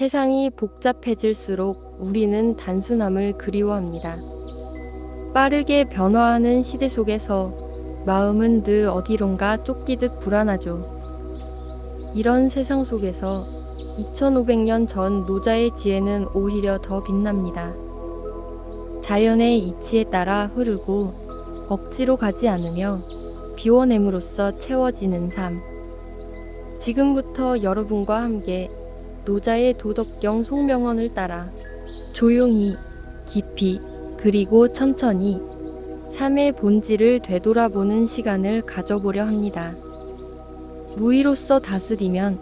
세상이 복잡해질수록 우리는 단순함을 그리워합니다. 빠르게 변화하는 시대 속에서 마음은 늘 어디론가 쫓기듯 불안하죠. 이런 세상 속에서 2500년 전 노자의 지혜는 오히려 더 빛납니다. 자연의 이치에 따라 흐르고 억지로 가지 않으며 비워냄으로써 채워지는 삶. 지금부터 여러분과 함께 노자의 도덕경 송명언을 따라 조용히, 깊이, 그리고 천천히 삶의 본질을 되돌아보는 시간을 가져보려 합니다. 무의로서 다스리면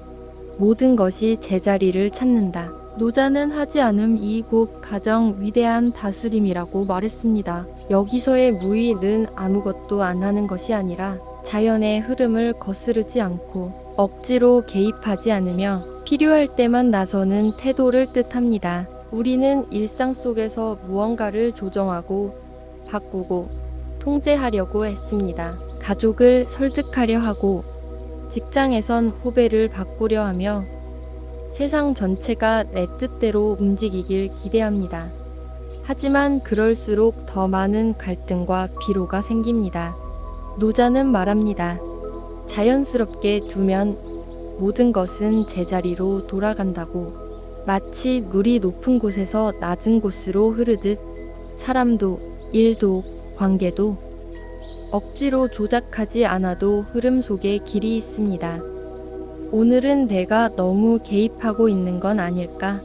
모든 것이 제자리를 찾는다. 노자는 하지 않음 이 곧 가장 위대한 다스림이라고 말했습니다. 여기서의 무의는 아무것도 안 하는 것이 아니라 자연의 흐름을 거스르지 않고 억지로 개입하지 않으며 필요할 때만 나서는 태도를 뜻합니다. 우리는 일상 속에서 무언가를 조정하고 바꾸고 통제하려고 했습니다. 가족을 설득하려 하고 직장에선 후배를 바꾸려 하며 세상 전체가 내 뜻대로 움직이길 기대합니다. 하지만 그럴수록 더 많은 갈등과 비로가 생깁니다. 노자는 말합니다. 자연스럽게 두면 모든 것은 제자리로 돌아간다고. 마치 물이 높은 곳에서 낮은 곳으로 흐르듯 사람도, 일도, 관계도 억지로 조작하지 않아도 흐름 속에 길이 있습니다. 오늘은 내가 너무 개입하고 있는 건 아닐까?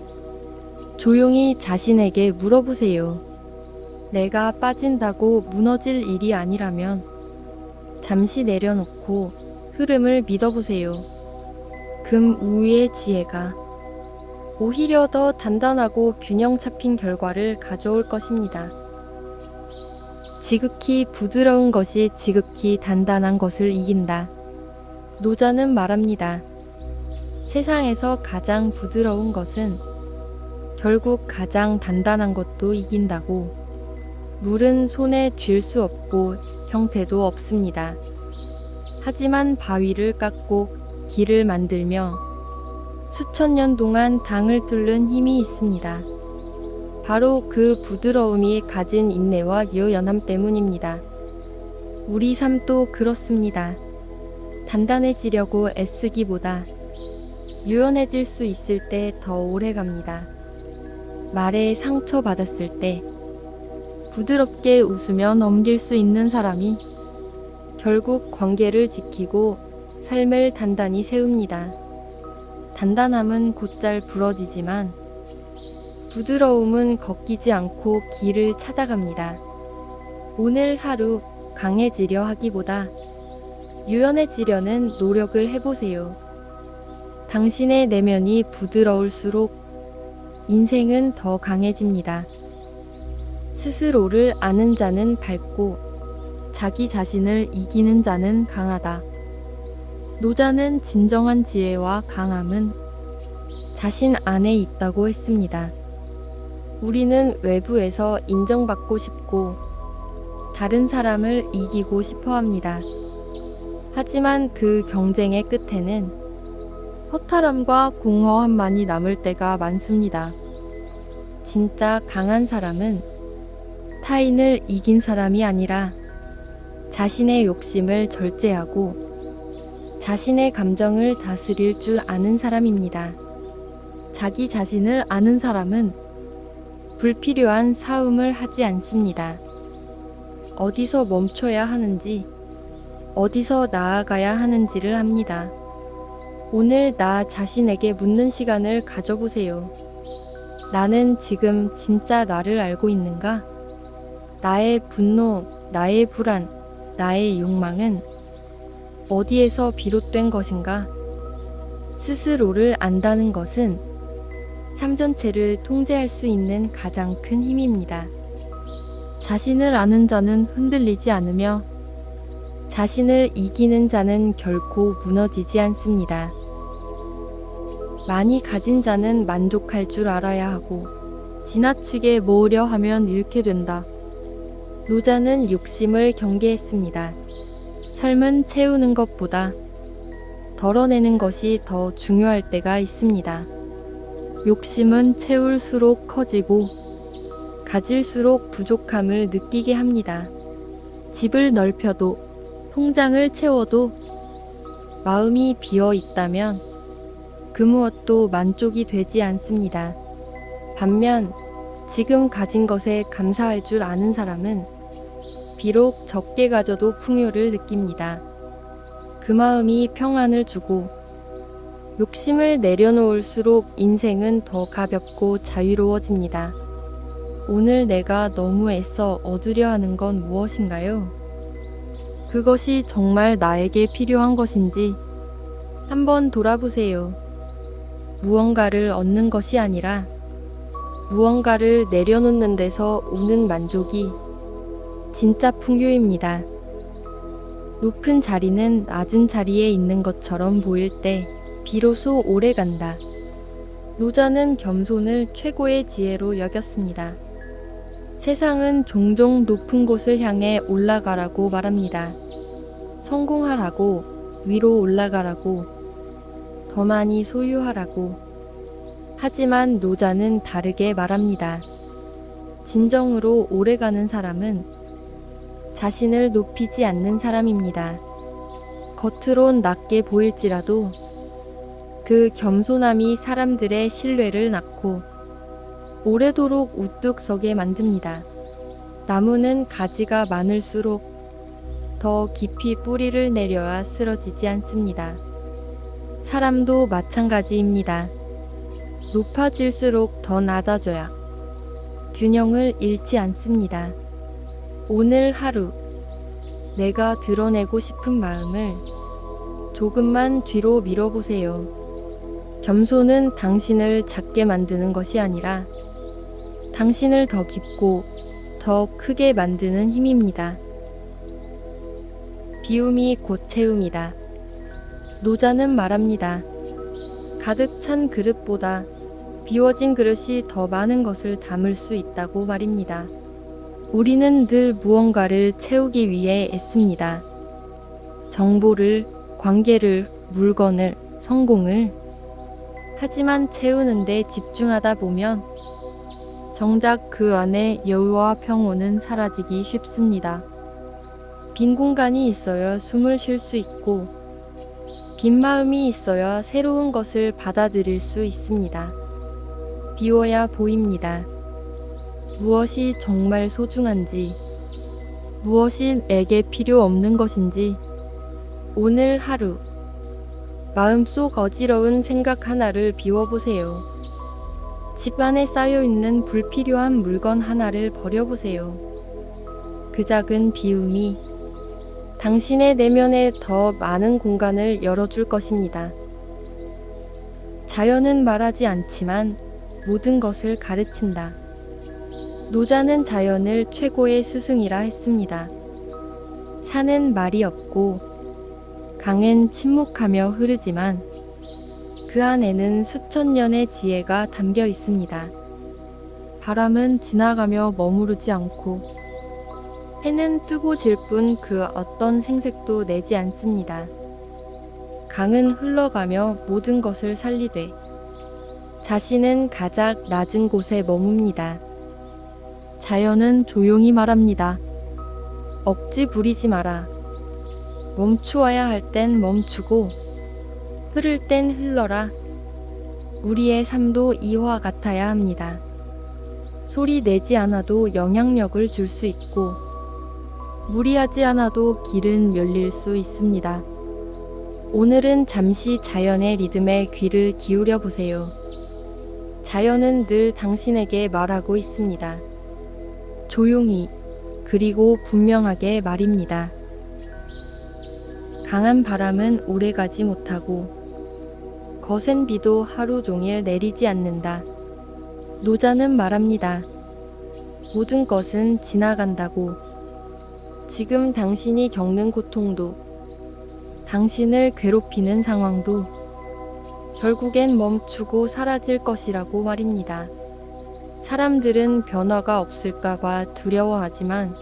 조용히 자신에게 물어보세요. 내가 빠진다고 무너질 일이 아니라면 잠시 내려놓고 흐름을 믿어보세요. 금 우위의 지혜가 오히려 더 단단하고 균형 잡힌 결과를 가져올 것입니다. 지극히 부드러운 것이 지극히 단단한 것을 이긴다. 노자는 말합니다. 세상에서 가장 부드러운 것은 결국 가장 단단한 것도 이긴다고. 물은 손에 쥘 수 없고 형태도 없습니다. 하지만 바위를 깎고 길을 만들며 수천 년 동안 당을 뚫는 힘이 있습니다. 바로 그 부드러움이 가진 인내와 유연함 때문입니다. 우리 삶도 그렇습니다. 단단해지려고 애쓰기보다 유연해질 수 있을 때 더 오래 갑니다. 말에 상처받았을 때 부드럽게 웃으며 넘길 수 있는 사람이 결국 관계를 지키고 삶을 단단히 세웁니다. 단단함은 곧잘 부러지지만 부드러움은 걷기지 않고 길을 찾아갑니다. 오늘 하루 강해지려 하기보다 유연해지려는 노력을 해보세요. 당신의 내면이 부드러울수록 인생은 더 강해집니다. 스스로를 아는 자는 밝고 자기 자신을 이기는 자는 강하다. 노자는 진정한 지혜와 강함은 자신 안에 있다고 했습니다. 우리는 외부에서 인정받고 싶고 다른 사람을 이기고 싶어 합니다. 하지만 그 경쟁의 끝에는 허탈함과 공허함만이 남을 때가 많습니다. 진짜 강한 사람은 타인을 이긴 사람이 아니라 자신의 욕심을 절제하고 자신의 감정을 다스릴 줄 아는 사람입니다. 자기 자신을 아는 사람은 불필요한 싸움을 하지 않습니다. 어디서 멈춰야 하는지, 어디서 나아가야 하는지를 합니다. 오늘 나 자신에게 묻는 시간을 가져보세요. 나는 지금 진짜 나를 알고 있는가? 나의 분노, 나의 불안, 나의 욕망은 어디에서 비롯된 것인가? 스스로를 안다는 것은 삶 전체를 통제할 수 있는 가장 큰 힘입니다. 자신을 아는 자는 흔들리지 않으며 자신을 이기는 자는 결코 무너지지 않습니다. 많이 가진 자는 만족할 줄 알아야 하고 지나치게 모으려 하면 잃게 된다. 노자는 욕심을 경계했습니다. 삶은 채우는 것보다 덜어내는 것이 더 중요할 때가 있습니다. 욕심은 채울수록 커지고 가질수록 부족함을 느끼게 합니다. 집을 넓혀도 통장을 채워도 마음이 비어 있다면 그 무엇도 만족이 되지 않습니다. 반면 지금 가진 것에 감사할 줄 아는 사람은 비록 적게 가져도 풍요를 느낍니다. 그 마음이 평안을 주고 욕심을 내려놓을수록 인생은 더 가볍고 자유로워집니다. 오늘 내가 너무 애써 얻으려 하는 건 무엇인가요? 그것이 정말 나에게 필요한 것인지 한번 돌아보세요. 무언가를 얻는 것이 아니라 무언가를 내려놓는 데서 오는 만족이 진짜 풍요입니다. 높은 자리는 낮은 자리에 있는 것처럼 보일 때 비로소 오래 간다. 노자는 겸손을 최고의 지혜로 여겼습니다. 세상은 종종 높은 곳을 향해 올라가라고 말합니다. 성공하라고, 위로 올라가라고, 더 많이 소유하라고. 하지만 노자는 다르게 말합니다. 진정으로 오래가는 사람은 자신을 높이지 않는 사람입니다. 겉으론 낮게 보일지라도 그 겸손함이 사람들의 신뢰를 낳고 오래도록 우뚝 서게 만듭니다. 나무는 가지가 많을수록 더 깊이 뿌리를 내려야 쓰러지지 않습니다. 사람도 마찬가지입니다. 높아질수록 더 낮아져야 균형을 잃지 않습니다. 오늘 하루 내가 드러내고 싶은 마음을 조금만 뒤로 밀어보세요. 겸손은 당신을 작게 만드는 것이 아니라 당신을 더 깊고 더 크게 만드는 힘입니다. 비움이 곧 채움이다. 노자는 말합니다. 가득 찬 그릇보다 비워진 그릇이 더 많은 것을 담을 수 있다고 말입니다. 우리는 늘 무언가를 채우기 위해 애씁니다. 정보를, 관계를, 물건을, 성공을. 하지만 채우는데 집중하다 보면 정작 그 안에 여유와 평온은 사라지기 쉽습니다. 빈 공간이 있어야 숨을 쉴 수 있고 빈 마음이 있어야 새로운 것을 받아들일 수 있습니다. 비워야 보입니다. 무엇이 정말 소중한지, 무엇이 내게 필요 없는 것인지. 오늘 하루 마음속 어지러운 생각 하나를 비워보세요. 집 안에 쌓여있는 불필요한 물건 하나를 버려보세요. 그 작은 비움이 당신의 내면에 더 많은 공간을 열어줄 것입니다. 자연은 말하지 않지만 모든 것을 가르친다. 노자는 자연을 최고의 스승이라 했습니다. 산은 말이 없고 강은 침묵하며 흐르지만 그 안에는 수천 년의 지혜가 담겨 있습니다. 바람은 지나가며 머무르지 않고 해는 뜨고 질 뿐 그 어떤 생색도 내지 않습니다. 강은 흘러가며 모든 것을 살리되 자신은 가장 낮은 곳에 머뭅니다. 자연은 조용히 말합니다. 억지 부리지 마라. 멈추어야 할 땐 멈추고 흐를 땐 흘러라. 우리의 삶도 이와 같아야 합니다. 소리 내지 않아도 영향력을 줄 수 있고 무리하지 않아도 길은 열릴 수 있습니다. 오늘은 잠시 자연의 리듬에 귀를 기울여 보세요. 자연은 늘 당신에게 말하고 있습니다. 조용히 그리고 분명하게 말입니다. 강한 바람은 오래가지 못하고 거센 비도 하루 종일 내리지 않는다. 노자는 말합니다. 모든 것은 지나간다고. 지금 당신이 겪는 고통도 당신을 괴롭히는 상황도 결국엔 멈추고 사라질 것이라고 말입니다. 사람들은 변화가 없을까봐 두려워하지만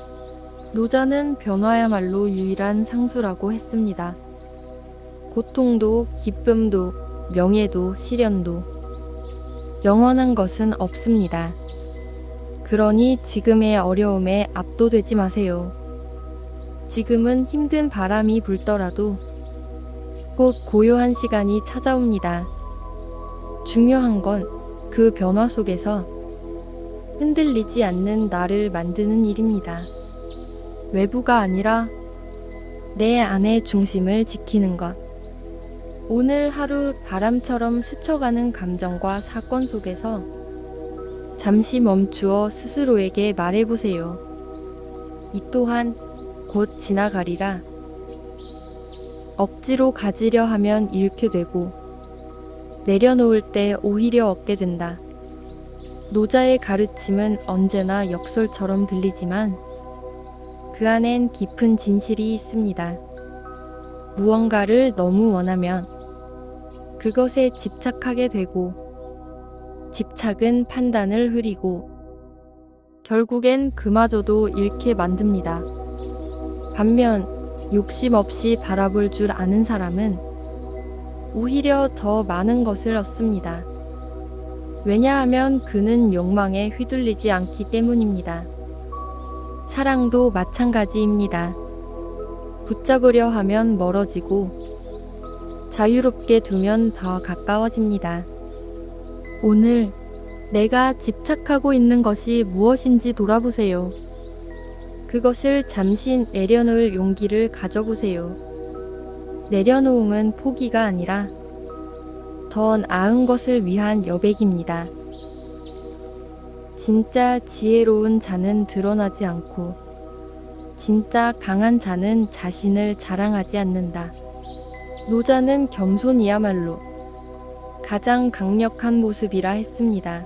노자는 변화야말로 유일한 상수라고 했습니다. 고통도 기쁨도 명예도 시련도 영원한 것은 없습니다. 그러니 지금의 어려움에 압도되지 마세요. 지금은 힘든 바람이 불더라도 곧 고요한 시간이 찾아옵니다. 중요한 건 그 변화 속에서 흔들리지 않는 나를 만드는 일입니다. 외부가 아니라 내 안의 중심을 지키는 것. 오늘 하루 바람처럼 스쳐가는 감정과 사건 속에서 잠시 멈추어 스스로에게 말해보세요. 이 또한 곧 지나가리라. 억지로 가지려 하면 잃게 되고 내려놓을 때 오히려 얻게 된다. 노자의 가르침은 언제나 역설처럼 들리지만 그 안엔 깊은 진실이 있습니다. 무언가를 너무 원하면 그것에 집착하게 되고 집착은 판단을 흐리고 결국엔 그마저도 잃게 만듭니다. 반면 욕심 없이 바라볼 줄 아는 사람은 오히려 더 많은 것을 얻습니다. 왜냐하면 그는 욕망에 휘둘리지 않기 때문입니다. 사랑도 마찬가지입니다. 붙잡으려 하면 멀어지고 자유롭게 두면 더 가까워집니다. 오늘 내가 집착하고 있는 것이 무엇인지 돌아보세요. 그것을 잠시 내려놓을 용기를 가져보세요. 내려놓음은 포기가 아니라 더 나은 것을 위한 여백입니다. 진짜 지혜로운 자는 드러나지 않고 진짜 강한 자는 자신을 자랑하지 않는다. 노자는 겸손이야말로 가장 강력한 모습이라 했습니다.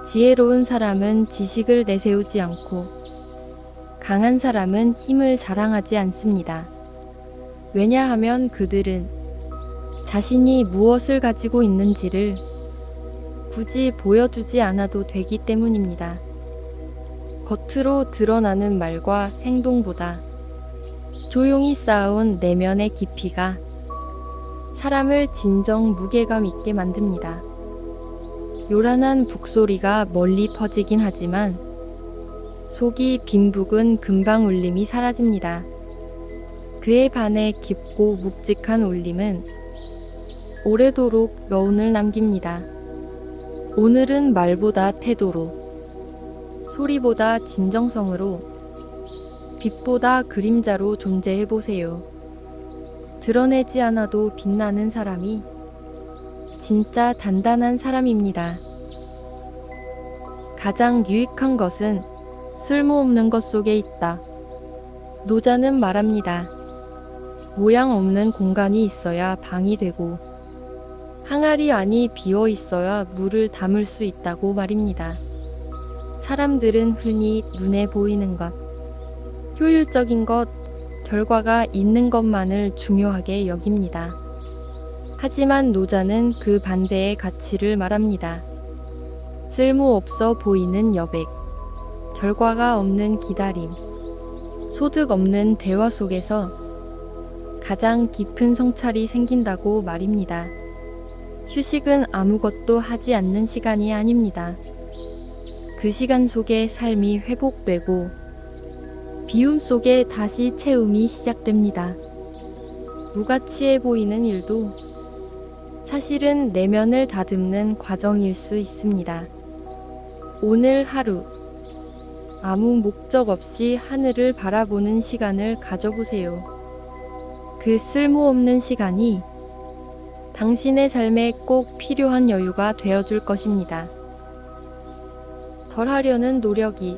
지혜로운 사람은 지식을 내세우지 않고 강한 사람은 힘을 자랑하지 않습니다. 왜냐하면 그들은 자신이 무엇을 가지고 있는지를 굳이 보여주지 않아도 되기 때문입니다. 겉으로 드러나는 말과 행동보다 조용히 쌓아온 내면의 깊이가 사람을 진정 무게감 있게 만듭니다. 요란한 북소리가 멀리 퍼지긴 하지만 속이 빈 북은 금방 울림이 사라집니다. 그에 반해 깊고 묵직한 울림은 오래도록 여운을 남깁니다. 오늘은 말보다 태도로, 소리보다 진정성으로, 빛보다 그림자로 존재해보세요. 드러내지 않아도 빛나는 사람이 진짜 단단한 사람입니다. 가장 유익한 것은 쓸모없는 것 속에 있다. 노자는 말합니다. 모양 없는 공간이 있어야 방이 되고 항아리 안이 비어 있어야 물을 담을 수 있다고 말입니다. 사람들은 흔히 눈에 보이는 것, 효율적인 것, 결과가 있는 것만을 중요하게 여깁니다. 하지만 노자는 그 반대의 가치를 말합니다. 쓸모없어 보이는 여백, 결과가 없는 기다림, 소득 없는 대화 속에서 가장 깊은 성찰이 생긴다고 말입니다. 휴식은 아무것도 하지 않는 시간이 아닙니다. 그 시간 속에 삶이 회복되고 비움 속에 다시 채움이 시작됩니다. 무가치해 보이는 일도 사실은 내면을 다듬는 과정일 수 있습니다. 오늘 하루 아무 목적 없이 하늘을 바라보는 시간을 가져보세요. 그 쓸모없는 시간이 당신의 삶에 꼭 필요한 여유가 되어줄 것입니다. 덜 하려는 노력이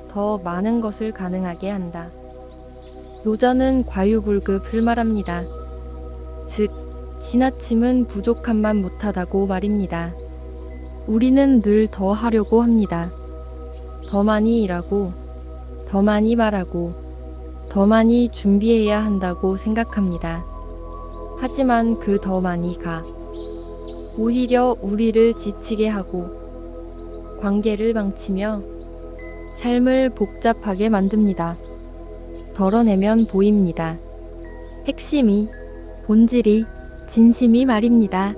더 많은 것을 가능하게 한다. 노자는 과유불급을 말합니다. 즉, 지나침은 부족함만 못하다고 말입니다. 우리는 늘 더 하려고 합니다. 더 많이 일하고, 더 많이 말하고, 더 많이 준비해야 한다고 생각합니다. 하지만 그 더 많이가 오히려 우리를 지치게 하고 관계를 망치며 삶을 복잡하게 만듭니다. 덜어내면 보입니다. 핵심이, 본질이, 진심이 말입니다.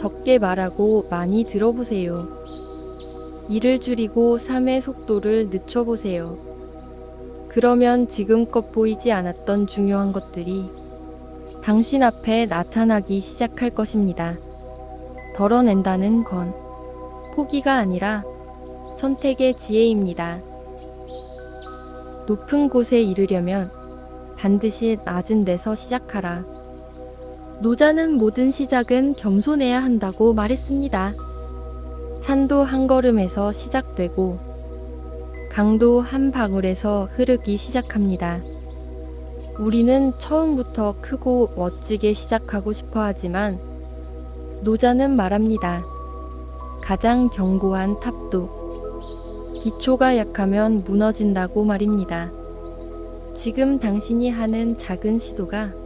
적게 말하고 많이 들어보세요. 일을 줄이고 삶의 속도를 늦춰보세요. 그러면 지금껏 보이지 않았던 중요한 것들이 당신 앞에 나타나기 시작할 것입니다. 덜어낸다는 건 포기가 아니라 선택의 지혜입니다. 높은 곳에 이르려면 반드시 낮은 데서 시작하라. 노자는 모든 시작은 겸손해야 한다고 말했습니다. 산도 한 걸음에서 시작되고 강도 한 방울에서 흐르기 시작합니다. 우리는 처음부터 크고 멋지게 시작하고 싶어 하지만 노자는 말합니다. 가장 견고한 탑도 기초가 약하면 무너진다고 말입니다. 지금 당신이 하는 작은 시도가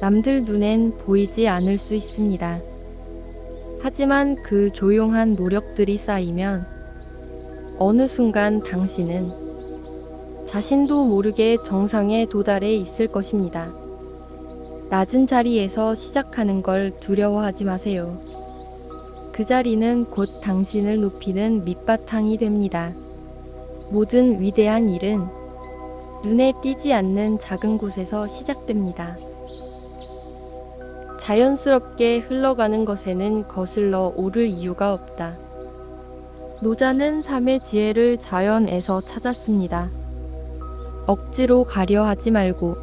남들 눈엔 보이지 않을 수 있습니다. 하지만 그 조용한 노력들이 쌓이면 어느 순간 당신은 자신도 모르게 정상에 도달해 있을 것입니다. 낮은 자리에서 시작하는 걸 두려워하지 마세요. 그 자리는 곧 당신을 높이는 밑바탕이 됩니다. 모든 위대한 일은 눈에 띄지 않는 작은 곳에서 시작됩니다. 자연스럽게 흘러가는 것에는 거슬러 오를 이유가 없다. 노자는 삶의 지혜를 자연에서 찾았습니다. 억지로 가려 하지 말고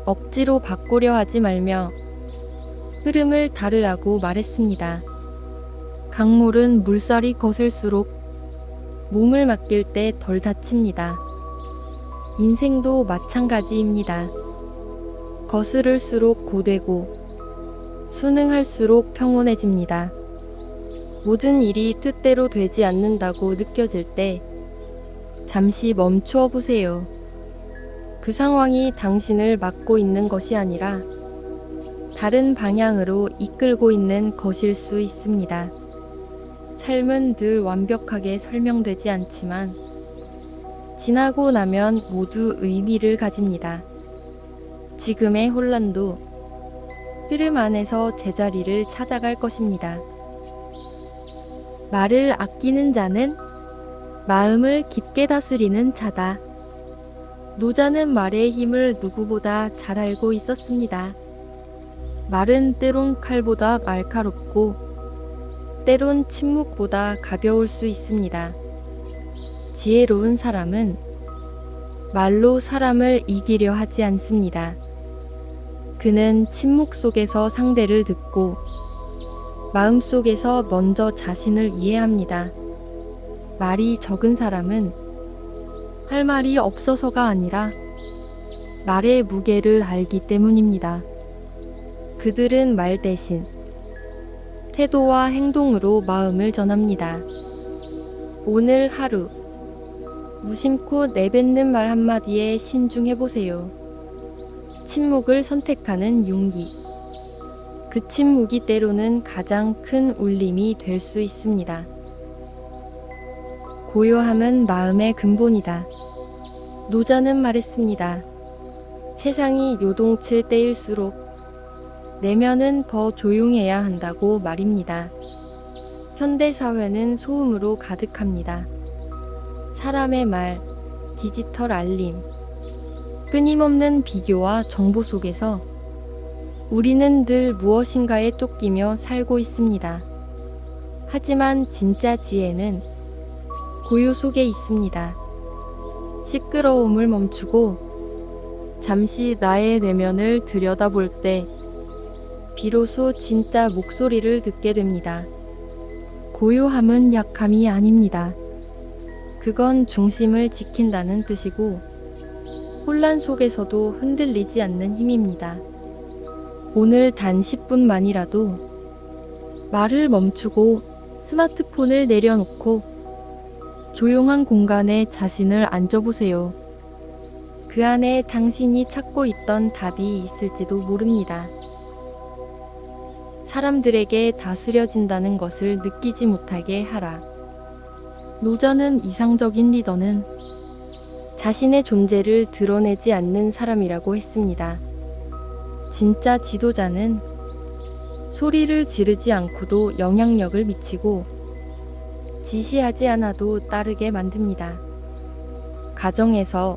억지로 바꾸려 하지 말며 흐름을 따르라고 말했습니다. 강물은 물살이 거셀수록 몸을 맡길 때 덜 다칩니다. 인생도 마찬가지입니다. 거스를수록 고되고 순응할수록 평온해집니다. 모든 일이 뜻대로 되지 않는다고 느껴질 때 잠시 멈추어 보세요. 그 상황이 당신을 막고 있는 것이 아니라 다른 방향으로 이끌고 있는 것일 수 있습니다. 삶은 늘 완벽하게 설명되지 않지만 지나고 나면 모두 의미를 가집니다. 지금의 혼란도 흐름 안에서 제자리를 찾아갈 것입니다. 말을 아끼는 자는 마음을 깊게 다스리는 자다. 노자는 말의 힘을 누구보다 잘 알고 있었습니다. 말은 때론 칼보다 날카롭고 때론 침묵보다 가벼울 수 있습니다. 지혜로운 사람은 말로 사람을 이기려 하지 않습니다. 그는 침묵 속에서 상대를 듣고 마음속에서 먼저 자신을 이해합니다. 말이 적은 사람은 할 말이 없어서가 아니라 말의 무게를 알기 때문입니다. 그들은 말 대신 태도와 행동으로 마음을 전합니다. 오늘 하루 무심코 내뱉는 말 한마디에 신중해보세요. 침묵을 선택하는 용기. 그 침묵이 때로는 가장 큰 울림이 될 수 있습니다. 고요함은 마음의 근본이다. 노자는 말했습니다. 세상이 요동칠 때일수록 내면은 더 조용해야 한다고 말입니다. 현대사회는 소음으로 가득합니다. 사람의 말, 디지털 알림, 끊임없는 비교와 정보 속에서 우리는 늘 무엇인가에 쫓기며 살고 있습니다. 하지만 진짜 지혜는 고요 속에 있습니다. 시끄러움을 멈추고 잠시 나의 내면을 들여다볼 때 비로소 진짜 목소리를 듣게 됩니다. 고요함은 약함이 아닙니다. 그건 중심을 지킨다는 뜻이고 혼란 속에서도 흔들리지 않는 힘입니다. 오늘 단 10분만이라도 말을 멈추고 스마트폰을 내려놓고 조용한 공간에 자신을 앉아보세요. 그 안에 당신이 찾고 있던 답이 있을지도 모릅니다. 사람들에게 다스려진다는 것을 느끼지 못하게 하라. 노자는 이상적인 리더는 자신의 존재를 드러내지 않는 사람이라고 했습니다. 진짜 지도자는 소리를 지르지 않고도 영향력을 미치고 지시하지 않아도 따르게 만듭니다. 가정에서,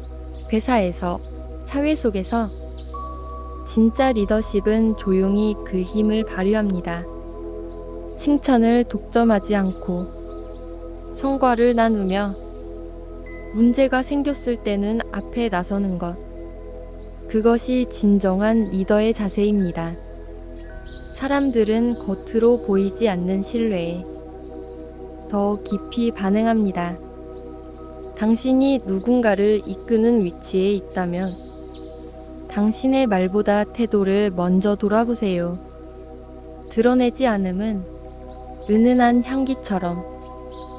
회사에서, 사회 속에서 진짜 리더십은 조용히 그 힘을 발휘합니다. 칭찬을 독점하지 않고 성과를 나누며 문제가 생겼을 때는 앞에 나서는 것. 그것이 진정한 리더의 자세입니다. 사람들은 겉으로 보이지 않는 신뢰에 더 깊이 반응합니다. 당신이 누군가를 이끄는 위치에 있다면 당신의 말보다 태도를 먼저 돌아보세요. 드러내지 않음은 은은한 향기처럼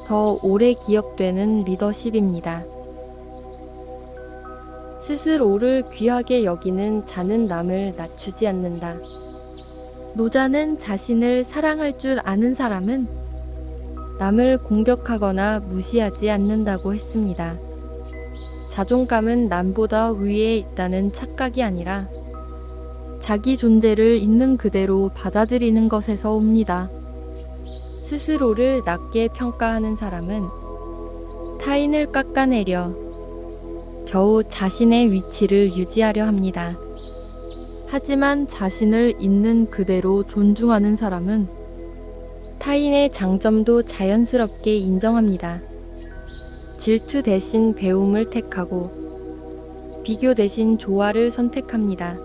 더 오래 기억되는 리더십입니다. 스스로를 귀하게 여기는 자는 남을 낮추지 않는다. 노자는 자신을 사랑할 줄 아는 사람은 남을 공격하거나 무시하지 않는다고 했습니다. 자존감은 남보다 위에 있다는 착각이 아니라 자기 존재를 있는 그대로 받아들이는 것에서 옵니다. 스스로를 낮게 평가하는 사람은 타인을 깎아내려 겨우 자신의 위치를 유지하려 합니다. 하지만 자신을 있는 그대로 존중하는 사람은 타인의 장점도 자연스럽게 인정합니다. 질투 대신 배움을 택하고 비교 대신 조화를 선택합니다.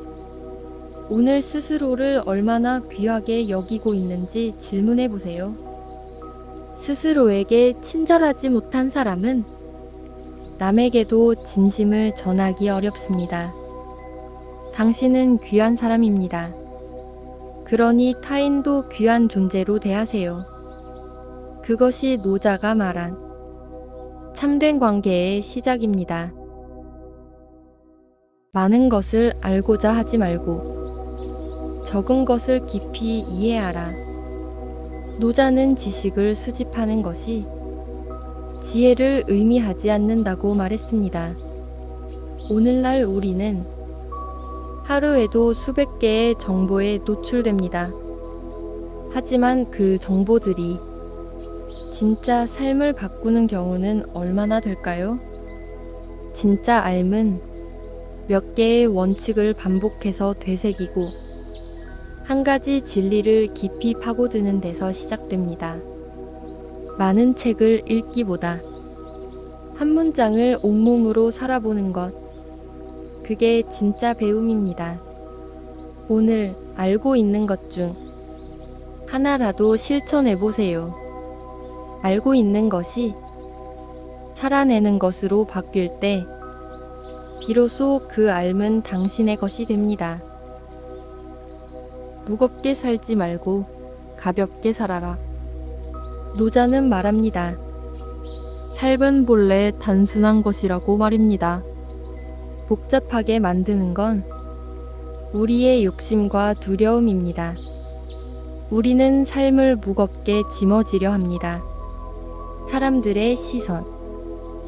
오늘 스스로를 얼마나 귀하게 여기고 있는지 질문해 보세요. 스스로에게 친절하지 못한 사람은 남에게도 진심을 전하기 어렵습니다. 당신은 귀한 사람입니다. 그러니 타인도 귀한 존재로 대하세요. 그것이 노자가 말한 참된 관계의 시작입니다. 많은 것을 알고자 하지 말고 적은 것을 깊이 이해하라. 노자는 지식을 수집하는 것이 지혜를 의미하지 않는다고 말했습니다. 오늘날 우리는 하루에도 수백 개의 정보에 노출됩니다. 하지만 그 정보들이 진짜 삶을 바꾸는 경우는 얼마나 될까요? 진짜 삶은 몇 개의 원칙을 반복해서 되새기고 한 가지 진리를 깊이 파고드는 데서 시작됩니다. 많은 책을 읽기보다 한 문장을 온몸으로 살아보는 것, 그게 진짜 배움입니다. 오늘 알고 있는 것 중 하나라도 실천해보세요. 알고 있는 것이 살아내는 것으로 바뀔 때 비로소 그 삶은 당신의 것이 됩니다. 무겁게 살지 말고 가볍게 살아라. 노자는 말합니다. 삶은 본래 단순한 것이라고 말입니다. 복잡하게 만드는 건 우리의 욕심과 두려움입니다. 우리는 삶을 무겁게 짊어지려 합니다. 사람들의 시선,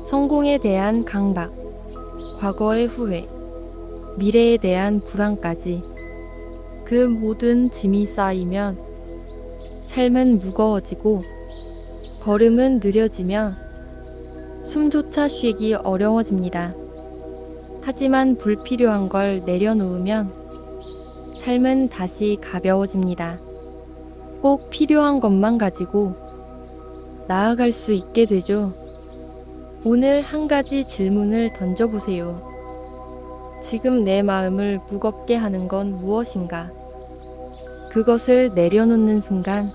성공에 대한 강박, 과거의 후회, 미래에 대한 불안까지 그 모든 짐이 쌓이면 삶은 무거워지고 걸음은 느려지며 숨조차 쉬기 어려워집니다. 하지만 불필요한 걸 내려놓으면 삶은 다시 가벼워집니다. 꼭 필요한 것만 가지고 나아갈 수 있게 되죠. 오늘 한 가지 질문을 던져보세요. 지금 내 마음을 무겁게 하는 건 무엇인가? 그것을 내려놓는 순간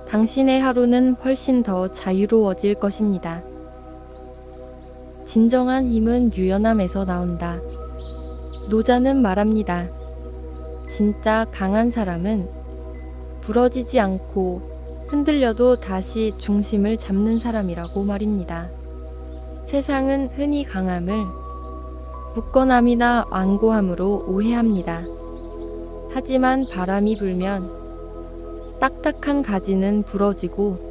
당신의 하루는 훨씬 더 자유로워질 것입니다. 진정한 힘은 유연함에서 나온다. 노자는 말합니다. 진짜 강한 사람은 부러지지 않고 흔들려도 다시 중심을 잡는 사람이라고 말입니다. 세상은 흔히 강함을 굳건함이나 완고함으로 오해합니다. 하지만 바람이 불면 딱딱한 가지는 부러지고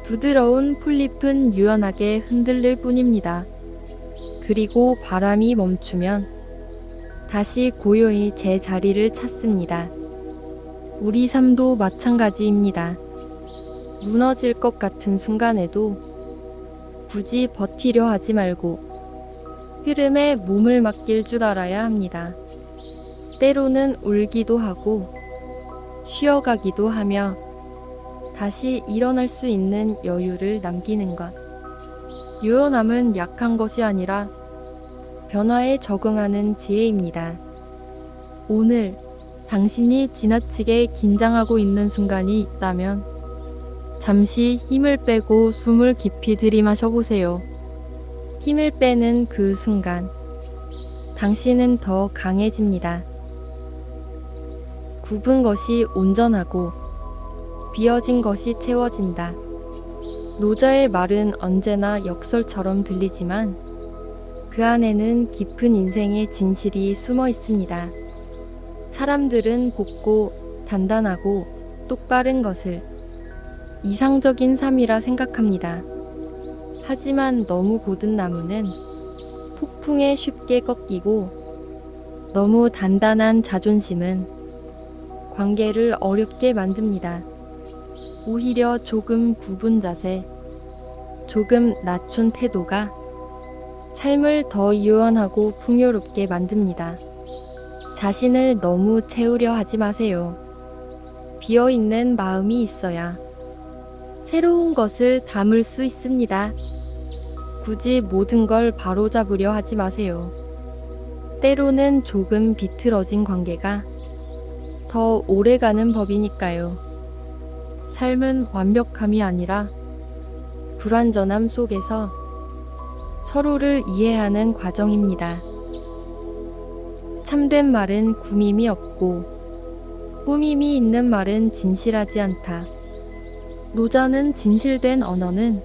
부드러운 풀잎은 유연하게 흔들릴 뿐입니다. 그리고 바람이 멈추면 다시 고요히 제 자리를 찾습니다. 우리 삶도 마찬가지입니다. 무너질 것 같은 순간에도 굳이 버티려 하지 말고 흐름에 몸을 맡길 줄 알아야 합니다. 때로는 울기도 하고 쉬어가기도 하며 다시 일어날 수 있는 여유를 남기는 것. 유연함은 약한 것이 아니라 변화에 적응하는 지혜입니다. 오늘 당신이 지나치게 긴장하고 있는 순간이 있다면 잠시 힘을 빼고 숨을 깊이 들이마셔 보세요. 힘을 빼는 그 순간 당신은 더 강해집니다. 굽은 것이 온전하고 비어진 것이 채워진다. 노자의 말은 언제나 역설처럼 들리지만 그 안에는 깊은 인생의 진실이 숨어 있습니다. 사람들은 곱고 단단하고 똑바른 것을 이상적인 삶이라 생각합니다. 하지만 너무 고든 나무는 폭풍에 쉽게 꺾이고 너무 단단한 자존심은 관계를 어렵게 만듭니다. 오히려 조금 굽은 자세, 조금 낮춘 태도가 삶을 더 유연하고 풍요롭게 만듭니다. 자신을 너무 채우려 하지 마세요. 비어있는 마음이 있어야 새로운 것을 담을 수 있습니다. 굳이 모든 걸 바로잡으려 하지 마세요. 때로는 조금 비틀어진 관계가 더 오래가는 법이니까요. 삶은 완벽함이 아니라 불완전함 속에서 서로를 이해하는 과정입니다. 참된 말은 꾸밈이 없고 꾸밈이 있는 말은 진실하지 않다. 노자는 진실된 언어는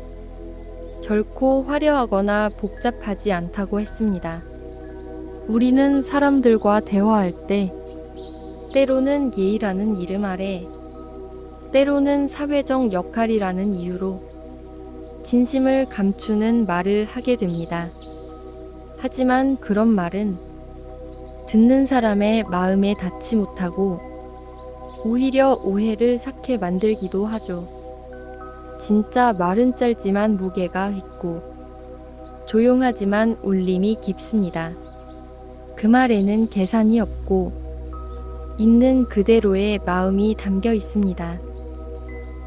결코 화려하거나 복잡하지 않다고 했습니다. 우리는 사람들과 대화할 때 때로는 예의라는 이름 아래 때로는 사회적 역할이라는 이유로 진심을 감추는 말을 하게 됩니다. 하지만 그런 말은 듣는 사람의 마음에 닿지 못하고 오히려 오해를 삭게 만들기도 하죠. 진짜 말은 짧지만 무게가 있고 조용하지만 울림이 깊습니다. 그 말에는 계산이 없고 있는 그대로의 마음이 담겨 있습니다.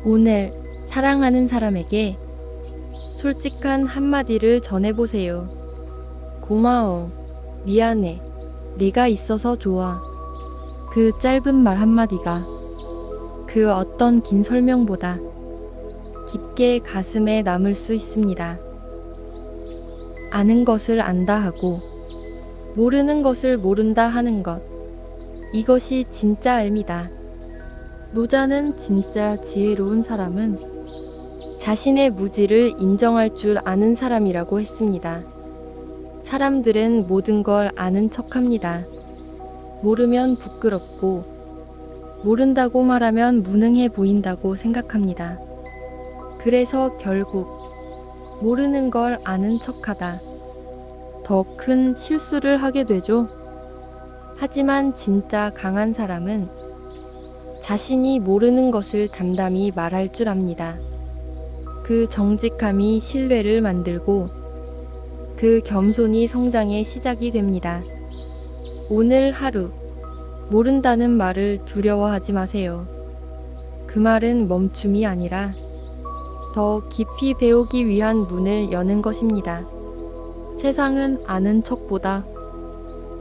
오늘 사랑하는 사람에게 솔직한 한마디를 전해보세요. 고마워, 미안해, 네가 있어서 좋아. 그 짧은 말 한마디가 그 어떤 긴 설명보다 깊게 가슴에 남을 수 있습니다. 아는 것을 안다 하고 모르는 것을 모른다 하는 것, 이것이 진짜 알미다. 노자는 진짜 지혜로운 사람은 자신의 무지를 인정할 줄 아는 사람이라고 했습니다. 사람들은 모든 걸 아는 척합니다. 모르면 부끄럽고 모른다고 말하면 무능해 보인다고 생각합니다. 그래서 결국 모르는 걸 아는 척하다 더 큰 실수를 하게 되죠. 하지만 진짜 강한 사람은 자신이 모르는 것을 담담히 말할 줄 압니다. 그 정직함이 신뢰를 만들고 그 겸손이 성장의 시작이 됩니다. 오늘 하루 모른다는 말을 두려워하지 마세요. 그 말은 멈춤이 아니라 더 깊이 배우기 위한 문을 여는 것입니다. 세상은 아는 척보다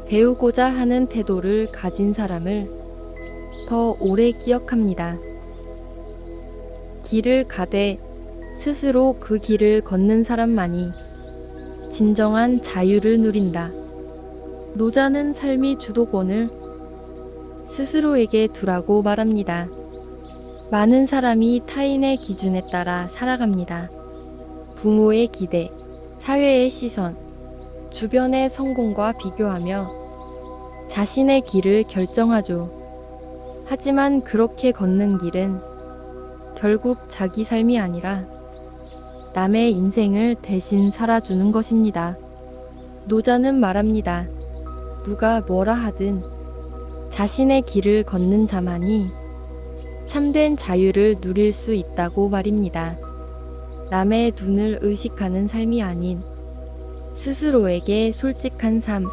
배우고자 하는 태도를 가진 사람을 더 오래 기억합니다. 길을 가되 스스로 그 길을 걷는 사람만이 진정한 자유를 누린다. 노자는 삶의 주도권을 스스로에게 두라고 말합니다. 많은 사람이 타인의 기준에 따라 살아갑니다. 부모의 기대, 사회의 시선, 주변의 성공과 비교하며 자신의 길을 결정하죠. 하지만 그렇게 걷는 길은 결국 자기 삶이 아니라 남의 인생을 대신 살아주는 것입니다. 노자는 말합니다. 누가 뭐라 하든 자신의 길을 걷는 자만이 참된 자유를 누릴 수 있다고 말입니다. 남의 눈을 의식하는 삶이 아닌 스스로에게 솔직한 삶.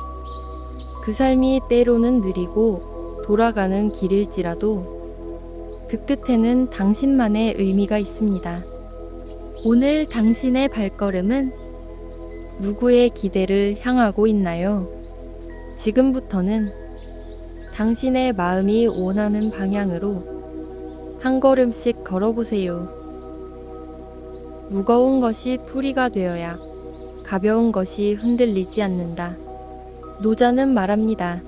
그 삶이 때로는 느리고 돌아가는 길일지라도 그 끝에는 당신만의 의미가 있습니다. 오늘 당신의 발걸음은 누구의 기대를 향하고 있나요? 지금부터는 당신의 마음이 원하는 방향으로 한 걸음씩 걸어보세요. 무거운 것이 풀이가 되어야 가벼운 것이 흔들리지 않는다. 노자는 말합니다.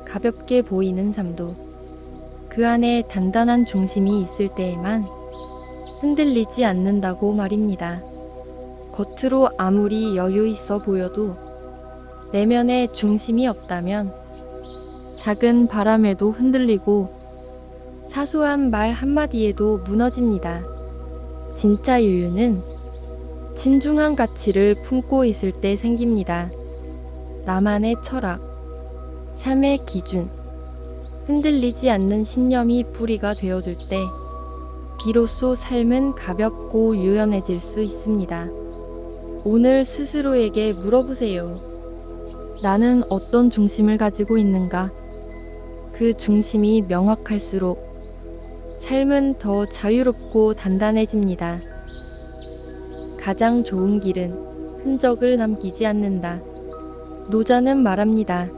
가볍게 보이는 삶도 그 안에 단단한 중심이 있을 때에만 흔들리지 않는다고 말입니다. 겉으로 아무리 여유 있어 보여도 내면에 중심이 없다면 작은 바람에도 흔들리고 사소한 말 한마디에도 무너집니다. 진짜 여유는 진중한 가치를 품고 있을 때 생깁니다. 나만의 철학, 삶의 기준, 흔들리지 않는 신념이 뿌리가 되어줄 때 비로소 삶은 가볍고 유연해질 수 있습니다. 오늘 스스로에게 물어보세요. 나는 어떤 중심을 가지고 있는가? 그 중심이 명확할수록 삶은 더 자유롭고 단단해집니다. 가장 좋은 길은 흔적을 남기지 않는다. 노자는 말합니다.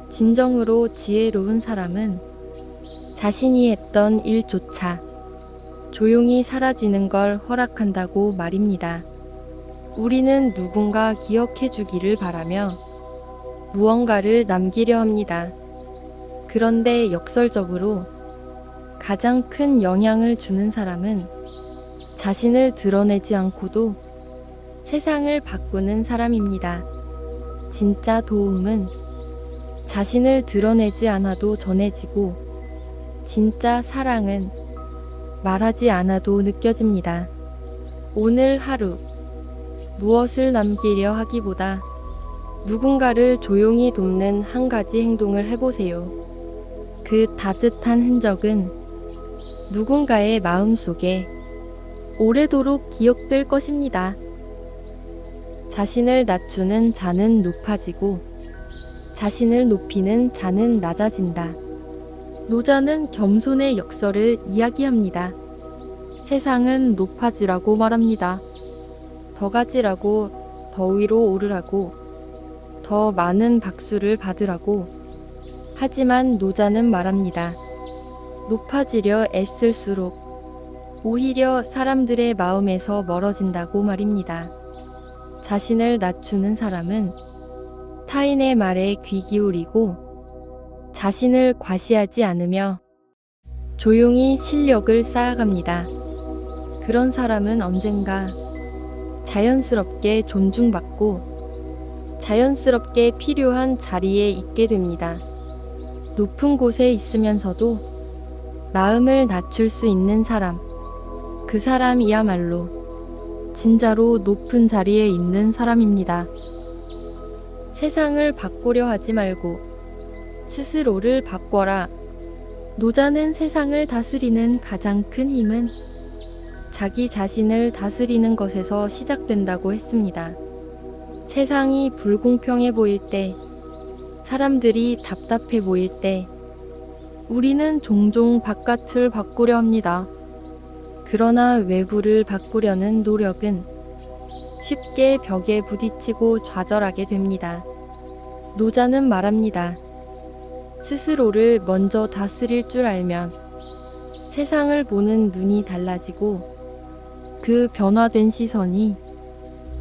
진정으로 지혜로운 사람은 자신이 했던 일조차 조용히 사라지는 걸 허락한다고 말입니다. 우리는 누군가 기억해 주기를 바라며 무언가를 남기려 합니다. 그런데 역설적으로 가장 큰 영향을 주는 사람은 자신을 드러내지 않고도 세상을 바꾸는 사람입니다. 진짜 도움은 자신을 드러내지 않아도 전해지고 진짜 사랑은 말하지 않아도 느껴집니다. 오늘 하루 무엇을 남기려 하기보다 누군가를 조용히 돕는 한 가지 행동을 해보세요. 그 따뜻한 흔적은 누군가의 마음속에 오래도록 기억될 것입니다. 자신을 낮추는 자는 높아지고 자신을 높이는 자는 낮아진다. 노자는 겸손의 역설을 이야기합니다. 세상은 높아지라고 말합니다. 더 가지라고, 더 위로 오르라고, 더 많은 박수를 받으라고. 하지만 노자는 말합니다. 높아지려 애쓸수록 오히려 사람들의 마음에서 멀어진다고 말입니다. 자신을 낮추는 사람은 타인의 말에 귀 기울이고 자신을 과시하지 않으며 조용히 실력을 쌓아갑니다. 그런 사람은 언젠가 자연스럽게 존중받고 자연스럽게 필요한 자리에 있게 됩니다. 높은 곳에 있으면서도 마음을 낮출 수 있는 사람, 그 사람이야말로 진짜로 높은 자리에 있는 사람입니다. 세상을 바꾸려 하지 말고 스스로를 바꿔라. 노자는 세상을 다스리는 가장 큰 힘은 자기 자신을 다스리는 것에서 시작된다고 했습니다. 세상이 불공평해 보일 때, 사람들이 답답해 보일 때, 우리는 종종 바깥을 바꾸려 합니다. 그러나 외부를 바꾸려는 노력은 쉽게 벽에 부딪히고 좌절하게 됩니다. 노자는 말합니다. 스스로를 먼저 다스릴 줄 알면 세상을 보는 눈이 달라지고 그 변화된 시선이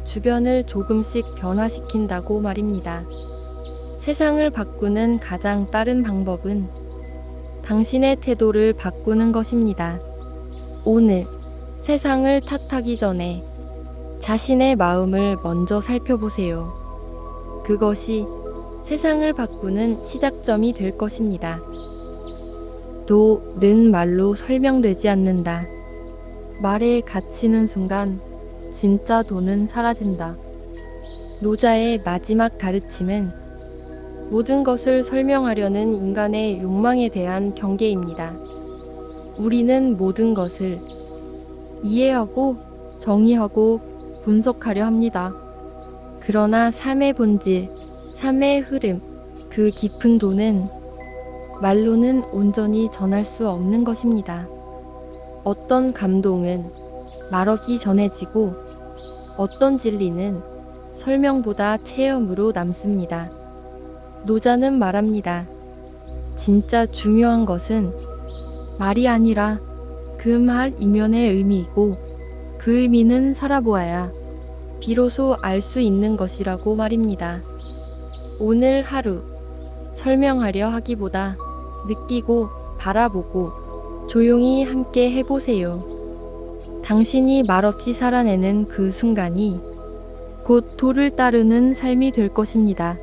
주변을 조금씩 변화시킨다고 말입니다. 세상을 바꾸는 가장 빠른 방법은 당신의 태도를 바꾸는 것입니다. 오늘 세상을 탓하기 전에 자신의 마음을 먼저 살펴보세요. 그것이 세상을 바꾸는 시작점이 될 것입니다. 도는 말로 설명되지 않는다. 말에 갇히는 순간 진짜 도는 사라진다. 노자의 마지막 가르침은 모든 것을 설명하려는 인간의 욕망에 대한 경계입니다. 우리는 모든 것을 이해하고 정의하고 분석하려 합니다. 그러나 삶의 본질, 삶의 흐름, 그 깊은 도는 말로는 온전히 전할 수 없는 것입니다. 어떤 감동은 말없이 전해지고 어떤 진리는 설명보다 체험으로 남습니다. 노자는 말합니다. 진짜 중요한 것은 말이 아니라 그 말 이면의 의미이고 그 의미는 살아보아야 비로소 알 수 있는 것이라고 말입니다. 오늘 하루 설명하려 하기보다 느끼고 바라보고 조용히 함께 해보세요. 당신이 말없이 살아내는 그 순간이 곧 도를 따르는 삶이 될 것입니다.